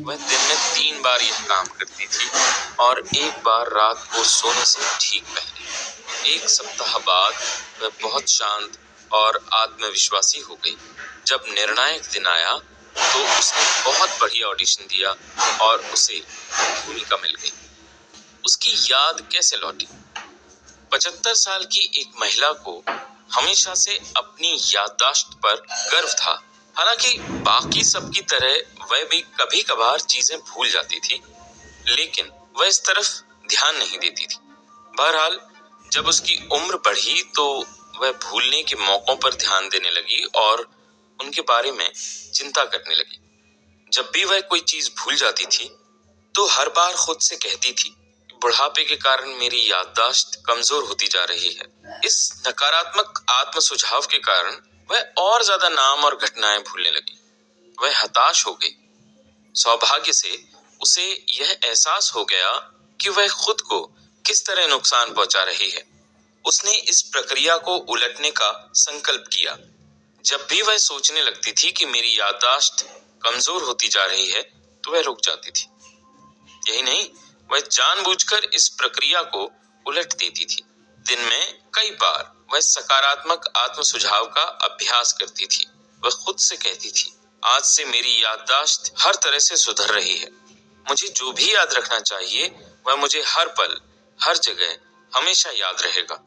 वह दिन में 3 बार यह काम करती थी और एक बार रात को सोने से ठीक पहले। 1 सप्ताह बाद वह बहुत शांत और आत्मविश्वासी हो गई। जब निर्णायक दिन आया तो उसने बहुत बढ़िया ऑडिशन दिया और उसे भूमिका मिल गई। उसकी याद कैसे लौटी? 75 साल की एक महिला को हमेशा से अपनी याददाश्त पर गर्व था। हालांकि बाकी सबकी तरह वह भी कभी कभार चीजें भूल जाती थी, लेकिन वह इस तरफ ध्यान नहीं देती थी। बहरहाल जब उसकी उम्र बढ़ी तो वह भूलने के मौकों पर ध्यान देने लगी और उनके बारे में चिंता करने लगी। जब भी वह कोई चीज भूल जाती थी तो हर बार खुद से कहती थी, बुढ़ापे के कारण मेरी याददाश्त कमजोर होती जा रही है। इस नकारात्मक आत्म सुझाव के कारण वह और ज्यादा नाम और घटनाएं भूलने लगी। वह हताश हो गई। सौभाग्य से उसे यह एहसास हो गया कि वह खुद को किस तरह नुकसान पहुंचा रही है। उसने इस प्रक्रिया को उलटने का संकल्प किया। जब भी वह सोचने लगती थी कि मेरी याददाश्त कमजोर होती जा रही है तो वह रुक जाती थी। यही नहीं, वह जानबूझकर इस प्रक्रिया को उलट देती थी। दिन में कई बार वह सकारात्मक आत्म सुझाव का अभ्यास करती थी। वह खुद से कहती थी, आज से मेरी याददाश्त हर तरह से सुधर रही है। मुझे जो भी याद रखना चाहिए वह मुझे हर पल, हर जगह हमेशा याद रहेगा।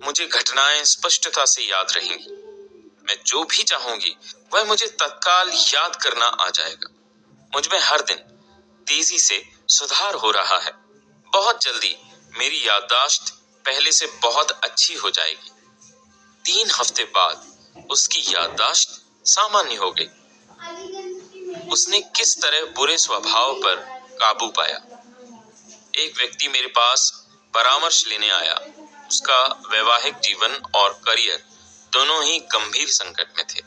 मुझे घटनाएं स्पष्टता से याद रहेंगी। मैं जो भी चाहूंगी वह मुझे तत्काल याद करना आ जाएगा। मुझ में हर दिन तेजी से सुधार हो रहा है। बहुत जल्दी मेरी याददाश्त पहले से बहुत अच्छी हो जाएगी। 3 हफ्ते बाद उसकी याददाश्त सामान्य हो गई। उसने किस तरह बुरे स्वभाव पर काबू पाया? एक व्यक्ति मेरे पास परामर्श लेने आया। उसका वैवाहिक जीवन और करियर दोनों ही गंभीर संकट में थे।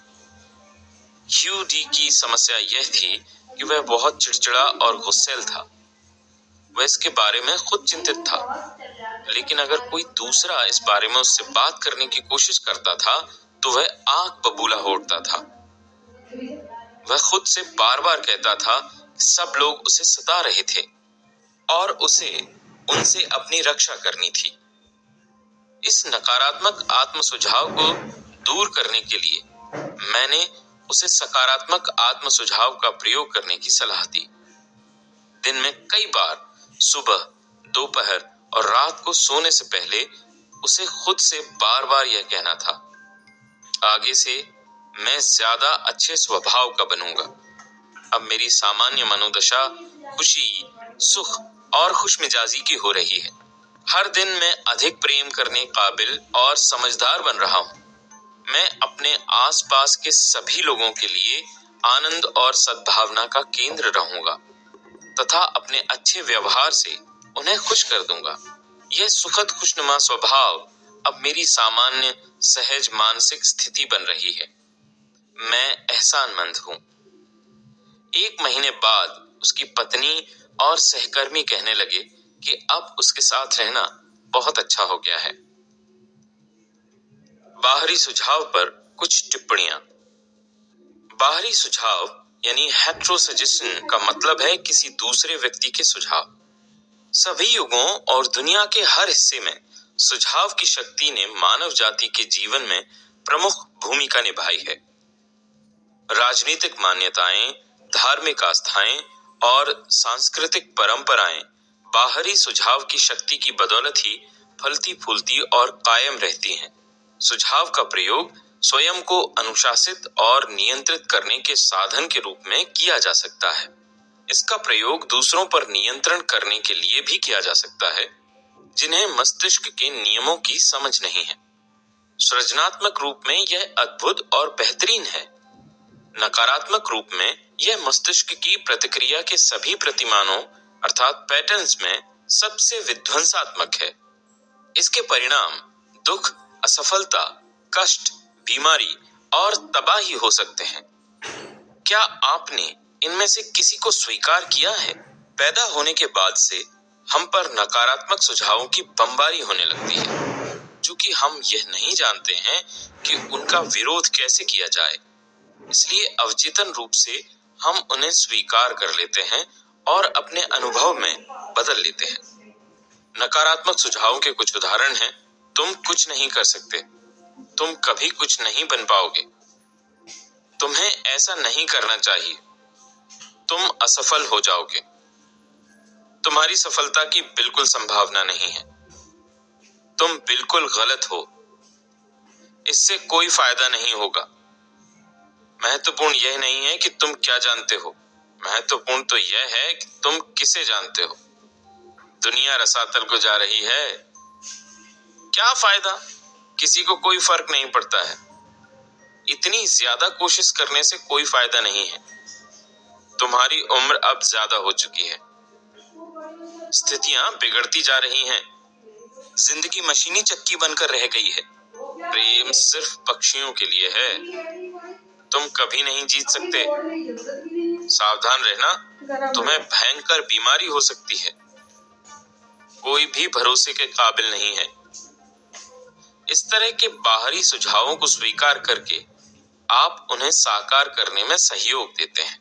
ह्यूडी की समस्या यह थी कि वह बहुत चिड़चिड़ा और गुस्सैल था। वह इसके बारे में खुद चिंतित था, लेकिन अगर कोई दूसरा इस बारे में उससे बात करने की कोशिश करता था तो वह आग बबूला हो उठता था। वह खुद से बार बार कहता था कि सब लोग उसे सता रहे थे और उसे उनसे अपनी रक्षा करनी थी। इस नकारात्मक आत्म सुझाव को दूर करने के लिए मैंने उसे सकारात्मक आत्म सुझाव का प्रयोग करने की सलाह दी। दिन में कई बार सुबह, दोपहर और रात को सोने से पहले उसे खुद से बार बार यह कहना था, आगे से मैं ज्यादा अच्छे स्वभाव का बनूंगा। अब मेरी सामान्य मनोदशा खुशी, सुख और खुशमिजाजी की हो रही है। हर दिन मैं अधिक प्रेम करने काबिल और समझदार बन रहा हूँ। मैं अपने आसपास के सभी लोगों के लिए आनंद और सद्भावना का केंद्र रहूंगा तथा अपने अच्छे व्यवहार से उन्हें खुश कर दूंगा। यह सुखद खुशनुमा स्वभाव अब मेरी सामान्य सहज मानसिक स्थिति बन रही है। मैं एहसानमंद हूँ। 1 महीने बाद उसकी पत्नी और सहकर्मी कहने लगे कि अब उसके साथ रहना बहुत अच्छा हो गया है। बाहरी सुझाव पर कुछ टिप्पणियां। बाहरी सुझाव यानी हेट्रोसजेशन का मतलब है किसी दूसरे व्यक्ति के सुझाव। सभी युगों और दुनिया के हर हिस्से में सुझाव की शक्ति ने मानव जाति के जीवन में प्रमुख भूमिका निभाई है। राजनीतिक मान्यताएं, धार्मिक आस्थाएं और सांस्कृतिक परंपराएं बाहरी सुझाव की शक्ति की बदौलत ही फलती फूलती और कायम रहती हैं। सुझाव का प्रयोग स्वयं को अनुशासित और नियंत्रित करने के साधन के रूप में किया जा सकता है। इसका प्रयोग दूसरों पर नियंत्रण करने के लिए भी किया जा सकता है, जिन्हें मस्तिष्क के नियमों की समझ नहीं है। सृजनात्मक रूप में यह अद्भुत और बेहतरीन है। नकारात्मक रूप में यह मस्तिष्क की प्रतिक्रिया के सभी प्रतिमानों अर्थात पैटर्न्स में सबसे विध्वंसात्मक है। इसके परिणाम दुख, असफलता, कष्ट, बीमारी और तबाही हो सकते हैं। क्या आपने इनमें से किसी को स्वीकार किया है? पैदा होने के बाद से हम पर नकारात्मक सुझावों की बमबारी होने लगती है, चूंकि हम यह नहीं जानते हैं कि उनका विरोध कैसे किया जाए। इसलिए अवचेतन रूप से हम उन्हें स्वीकार कर लेते हैं और अपने अनुभव में बदल लेते हैं। नकारात्मक सुझावों के कुछ उदाहरण हैं। तुम कुछ नहीं कर सकते, तुम कभी कुछ नहीं बन पाओगे, तुम्हें ऐसा नहीं करना चाहिए, तुम असफल हो जाओगे, तुम्हारी सफलता की बिल्कुल संभावना नहीं है, तुम बिल्कुल गलत हो, इससे कोई फायदा नहीं होगा। महत्वपूर्ण यह नहीं है कि तुम क्या जानते हो, महत्वपूर्ण तो यह है कि तुम किसे जानते हो। दुनिया रसातल को जा रही है, क्या फायदा, किसी को कोई फर्क नहीं पड़ता है। इतनी ज्यादा कोशिश करने से कोई फायदा नहीं है। तुम्हारी उम्र अब ज्यादा हो चुकी है, स्थितियां बिगड़ती जा रही हैं, जिंदगी मशीनी चक्की बनकर रह गई है, प्रेम सिर्फ पक्षियों के लिए है, तुम कभी नहीं जीत सकते, सावधान रहना, तुम्हें भयंकर बीमारी हो सकती है, कोई भी भरोसे के काबिल नहीं है। इस तरह के बाहरी सुझावों को स्वीकार करके आप उन्हें साकार करने में सहयोग देते हैं।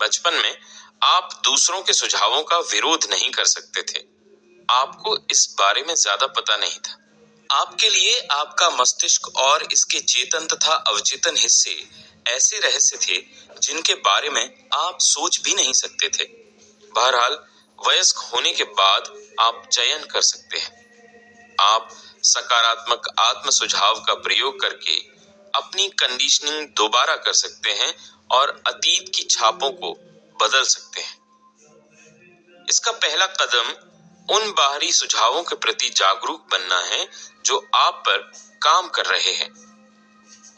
बचपन में आप दूसरों के सुझावों का विरोध नहीं कर सकते थे, आपको इस बारे में ज्यादा पता नहीं था। आपके लिए आपका मस्तिष्क और इसके चेतन तथा अवचेतन हिस्से ऐसे रहस्य थे जिनके बारे में आप सोच भी नहीं सकते थे। बहरहाल, वयस्क होने के बाद आप चयन कर सकते हैं। आप सकारात्मक आत्म सुझाव का प्रयोग करके अपनी कंडीशनिंग दोबारा कर सकते हैं और अतीत की छापों को बदल सकते हैं। इसका पहला कदम उन बाहरी सुझावों के प्रति जागरूक बनना है जो आप पर काम कर रहे हैं।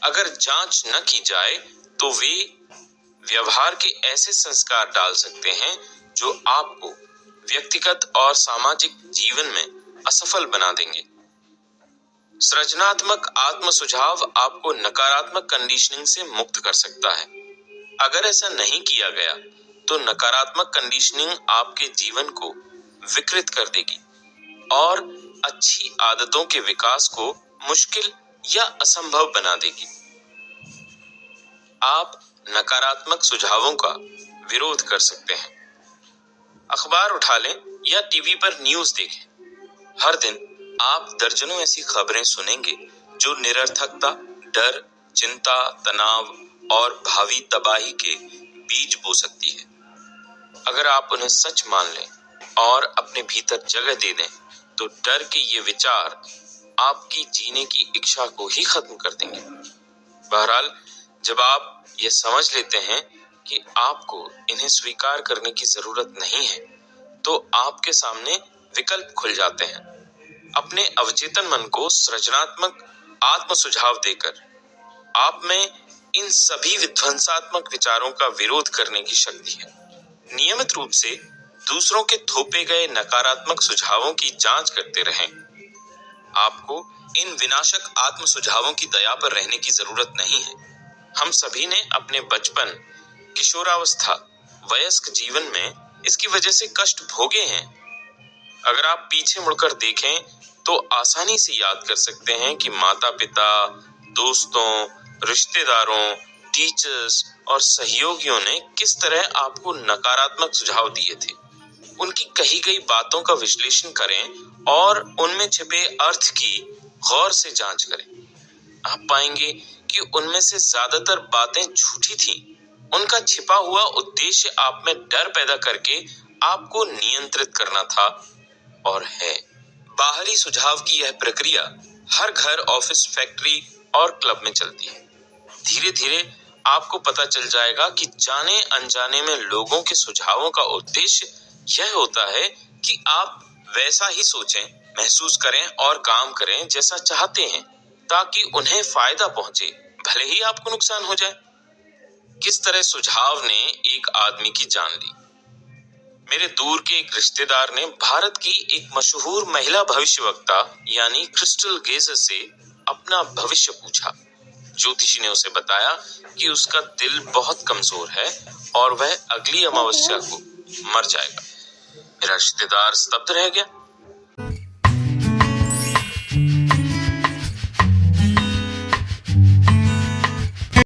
अगर जांच न की जाए तो वे व्यवहार के ऐसे संस्कार डाल सकते हैं जो आपको व्यक्तिगत और सामाजिक जीवन में असफल बना देंगे। सृजनात्मक आत्म सुझाव आपको नकारात्मक कंडीशनिंग से मुक्त कर सकता है। अगर ऐसा नहीं किया गया तो नकारात्मक कंडीशनिंग आपके जीवन को विकृत कर देगी और अच्छी आदतों के विकास को मुश्किल या असंभव बना देगी। आप नकारात्मक सुझावों का विरोध कर सकते हैं। अखबार उठा लें या टीवी पर न्यूज़ देखें। हर दिन आप दर्जनों ऐसी खबरें सुनेंगे जो निरर्थकता, डर, चिंता, तनाव और भावी तबाही के बीज बो सकती है। अगर आप उन्हें सच मान लें और अपने भीतर जगह दे दें तो डर के ये विचार आपकी जीने की इच्छा को ही खत्म कर देंगे। बहरहाल, जब आप ये समझ लेते हैं कि आपको इन्हें स्वीकार करने की जरूरत नहीं है तो आपके सामने विकल्प खुल जाते हैं। अपने अवचेतन मन को सृजनात्मक आत्म सुझाव देकर आप में इन सभी विध्वंसात्मक विचारों का विरोध करने की शक्ति है। नियमित रूप से दूसरों के थोपे गए नकारात्मक सुझावों की जांच करते रहें। आपको इन विनाशक आत्म सुझावों की दया पर रहने की जरूरत नहीं है। हम सभी ने अपने बचपन, किशोरावस्था, वयस्क जीवन में इसकी वजह से कष्ट भोगे हैं। अगर आप पीछे मुड़कर देखें तो आसानी से याद कर सकते हैं कि माता-पिता, दोस्तों, रिश्तेदारों, टीचर्स और सहयोगियों ने किस तरह आपको नकारात्मक सुझाव दिए थे। उनकी कही गई बातों का विश्लेषण करें और उनमें छिपे अर्थ की गौर से जांच करें। आप पाएंगे कि उनमें से ज्यादातर बातें झूठी थीं। उनका छिपा हुआ उद्देश्य आप में डर पैदा करके आपको नियंत्रित करना था और है। बाहरी सुझाव की यह प्रक्रिया हर घर, ऑफिस, फैक्ट्री और क्लब में चलती है। धीरे धीरे आपको पता चल जाएगा कि जाने अनजाने में लोगों के सुझावों का उद्देश्य यह होता है कि आप वैसा ही सोचें, महसूस करें और काम करें जैसा चाहते हैं ताकि उन्हें फायदा पहुंचे, भले ही आपको नुकसान हो जाए। किस तरह सुझाव ने एक आदमी की जान ली। मेरे दूर के एक रिश्तेदार ने भारत की एक मशहूर महिला भविष्यवक्ता यानी क्रिस्टल गेजर से अपना भविष्य पूछा। ज्योतिषी ने उसे बताया कि उसका दिल बहुत कमजोर है और वह अगली अमावस्या को मर जाएगा। मेरा रिश्तेदार स्तब्ध रह गया।